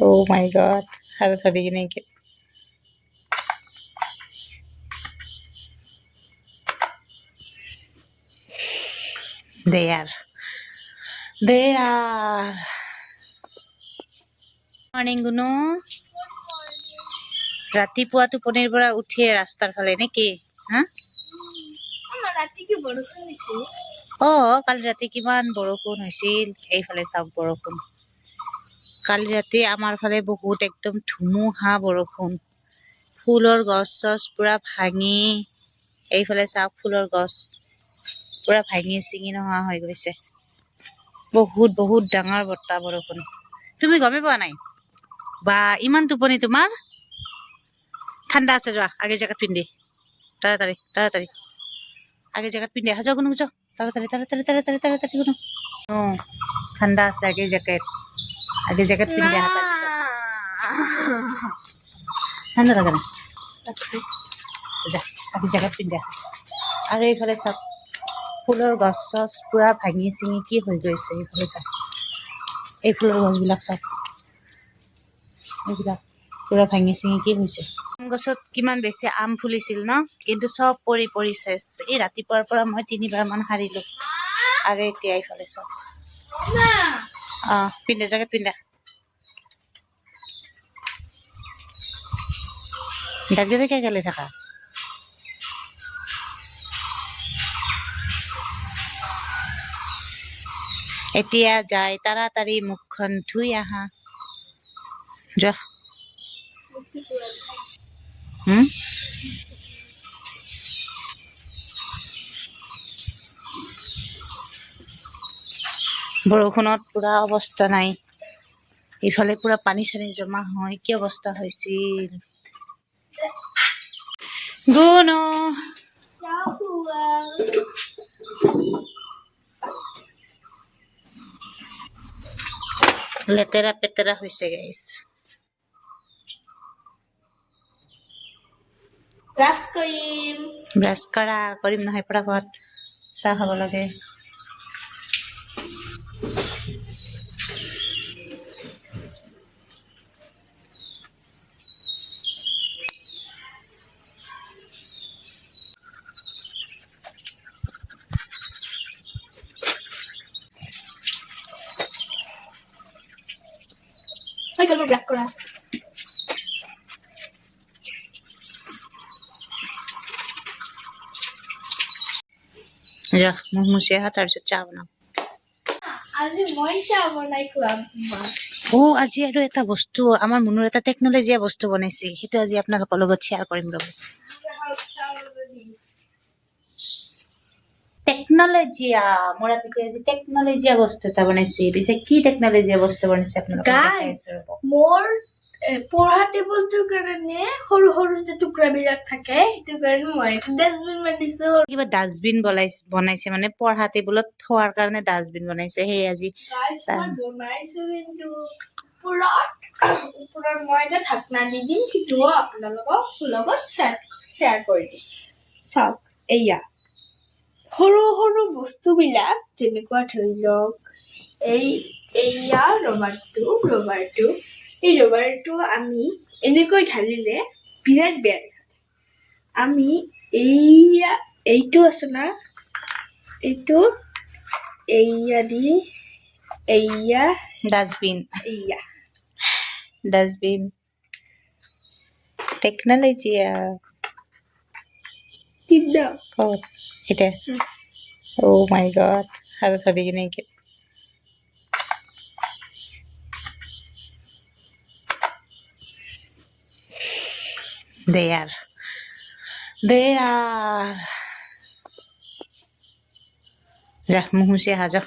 Oh my god. Harus hari gini. They are. They are. Morning, Guno. ৰাতিপুৱা টোপনিৰ পৰা উঠিয়ে ৰাস্তাৰ ফালে নেকি? হা? ৰাতি কি বৰষুণ দিছিল? কালি ৰাতি কিমান বৰষুণ হৈছিল। এইফালে চাওক বৰষুণ। কালি ৰাতি আমাৰ ফালে বহুত একদম ধুমুহা বৰষুণ। ফুলৰ গছ চছ পুৰা ভাঙি, এইফালে চাওক ফুলৰ গছ পুৰা ভাঙি চিঙি নোহোৱা হৈ গৈছে। বহুত ডাঙৰ বতাহ বৰষুণ। তুমি গমেই পোৱা নাই? বা ইমান টোপনি তোমাৰ? ঠাণ্ডা আছে, যোৱা আগে জেকেট পিন্ধি। তাড়াতাড়ি আগে জেকেট পিন্ধি আহা, যাও কোনো যাও। তাড়াতাড়ি কোনো। ঠান্ডা আছে, আগে জেকেট পিন্ধি আহা। ঠান্ডা লাগে না? যা আগে জেকেট পিন্ধি আহা। আৰু এইফালে চাওক ফুলৰ গছ চছ পুৰা ভাঙি চিঙি কি হৈ গৈছে। এইফালে চাওক, এই ফুলৰ গছবিলাক চাওক, এইবিলাক পুৰা ভাঙি চিঙি কি হৈছে। আম গছত কিমান বেছি আম ফুলিছিল ন, কিন্তু চব পৰি চেচ। এই ৰাতিপুৱাৰ পৰা মই 3 বাৰ মান সাৰিলো। আৰু এতিয়া এইফালে চব পিন্ধা জেকেট পিন্ধা। দাগি কেলে থাকা? এতিয়া যাই তাড়াতাড়ি মুখখন ধুই আহা। যোৱা। বৰষুণত পুৰা অৱস্থা নাই। ইফালে পুৰা পানী চানী জমা হয়, কি অৱস্থা হৈছিল। গুনো লেতেৰা পেতেৰা হৈছে গাইছ। ব্ৰাছ কৰিম নহয়, পৰাপত চাহ খাব লাগে। ব্ৰাছ কৰা। যা মুখ মুচি আহা, তাৰপিছত চাহ বনাম। আজি মই চাহ বনাই খুৱাম। আজি আৰু এটা বস্তু, আমাৰ মনৰ এটা টেকনলজিয়া বস্তু বনাইছে, সেইটো আজি আপোনালোকৰ লগত শ্বেয়াৰ কৰিম ৰ'ব। টেকনলজিয়া মোৰ আজি টেকনলজিয়া বস্তু এটা বনাইছে। পিছে কি টেকনলজিয়া বস্তু বনাইছে আপোনালোকে? মোৰ পঢ়া টেবুলটোৰ কাৰণে সৰু সৰু যে টুকুৰাবিলাক থাকে, সেইটো কাৰণে মই ডাষ্টবিন বনাইছো। কিবা ডাষ্টবিন বনাইছে মানে পঢ়া টেবুলত থোৱাৰ কাৰণে ডাষ্টবিন বনাইছে। সেই আজি বনাইছো, কিন্তু ওপৰত মই এটা ঢাকনা দি দিম, সেইটোও আপোনালোকৰ লগত শ্বেয়াৰ কৰি দিম। চাওক, এয়া সৰু সৰু বস্তুবিলাক, যেনেকুৱা ধৰি লওক এইয়া ৰবাৰটো এই ৰবাৰটো আমি এনেকৈ ঢালিলে বিৰাট বেয়া দেখা যায়। আমি এইটো আছে না, এইটো ডাষ্টবিন টেকনলজিয়া ক'ত এতিয়া? Oh my god, আৰু ধৰি কিনে They are. যা মুখ মুচি আহা, যাও।